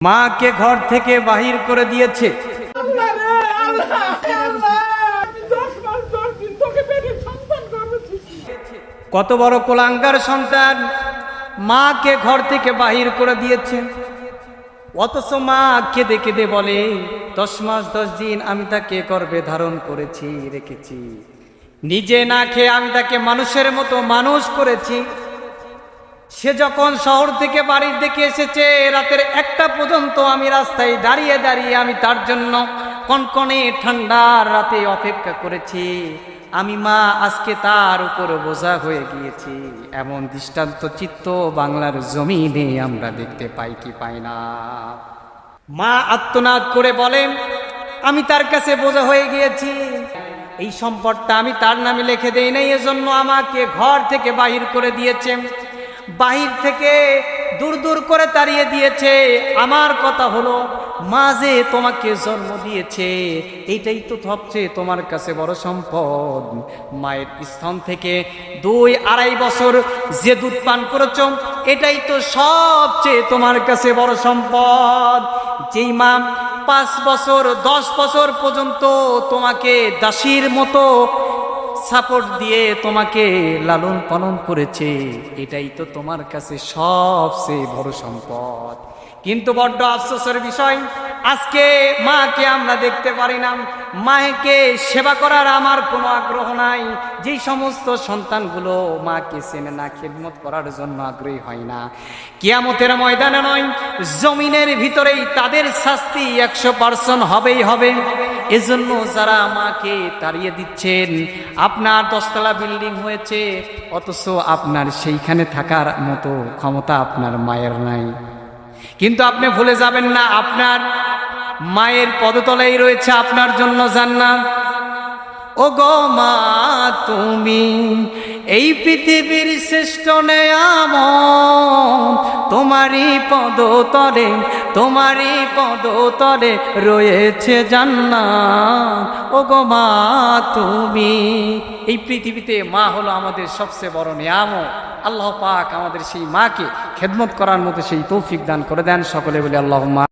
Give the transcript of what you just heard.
মাকে ঘর থেকে বাহির করে দিয়েছে। কত বড় কোলাঙ্গার সন্তান, মাকে ঘর থেকে বাহির করে দিয়েছে। অথচ মা কেঁদে কেঁদে বলে 10 মাস 10 দিন আমি তাকে গর্ভে ধারণ করেছি, রেখেছি, নিজে না খেয়ে আমি তাকে মানুষের মতো মানুষ করেছি। সে যখন শহর থেকে বাড়ির দিকে এসেছে, রাতের 1টা পর্যন্ত আমি রাস্তায় দাঁড়িয়ে দাঁড়িয়ে আমি তার জন্য কনকনে ঠান্ডার রাতে অপেক্ষা করেছি। আমি মা আজকে তার উপর বোঝা হয়ে গিয়েছি। এমন দৃষ্টান্ত চিত্র বাংলার জমিনে আমরা দেখতে পাই কি পাই না? মা আর্তনাদ করে বলেন আমি তার কাছে বোঝা হয়ে গিয়েছি, এই সম্পদটা আমি তার নামে লিখে দেই নাই, এজন্য আমাকে ঘর থেকে বাহির করে দিয়েছে, বাহির থেকে দূর দূর করে তাড়িয়ে দিয়েছে। আমার কথা হলো মা যে তোমাকে জন্ম দিয়েছে এইটাই তো সবচেয়ে তোমার কাছে বড় সম্পদ। মায়ের স্তন থেকে 2-2.5 বছর যে দুধ পান করেছো এটাই তো সবচেয়ে তোমার কাছে বড় সম্পদ। যেই মা 5 বছর 10 বছর পর্যন্ত তোমাকে দাসীর মতো সাপোর্ট দিয়ে তোমাকে লালন পালন করেছে, এটাই তো তোমার কাছে সবচেয়ে বড় সম্পদ। কিন্তু বড্ড আফসোসের বিষয়, আজকে মাকে আমরা দেখতে পারি না। মাকে সেবা করার আমার কোনো আগ্রহ নাই। যেই সমস্ত সন্তানগুলো মাকে চেনে না, খেদমত করার জন্য আগ্রহী হয় না, কিয়ামতের ময়দানে নয় জমিনের ভিতরেই তাদের শাস্তি 100% হবেই হবে। এজন্য যারা মাকে তাড়িয়ে দিচ্ছেন, আপনার 10 তলা বিল্ডিং হয়েছে অথচ আপনার সেইখানে থাকার মতো ক্ষমতা আপনার মায়ের নাই, কিন্তু আপনি ভুলে যাবেন না আপনার মায়ের পদতলেই রয়েছে আপনার জন্য জান্নাত। ও গো মা তুমি এই পৃথিবীর শ্রেষ্ঠ নেয়ামত, তোমারই পদতলে, তোমারই পদতলে রয়েছে জান্নাত। ও গো মা তুমি, এই পৃথিবীতে মা হলো আমাদের সবচেয়ে বড় নেয়ামত। আল্লাহ পাক আমাদের সেই মাকে খেদমত করার মতো সেই তৌফিক দান করে দেন। সকলে বলে আল্লাহুম্মা।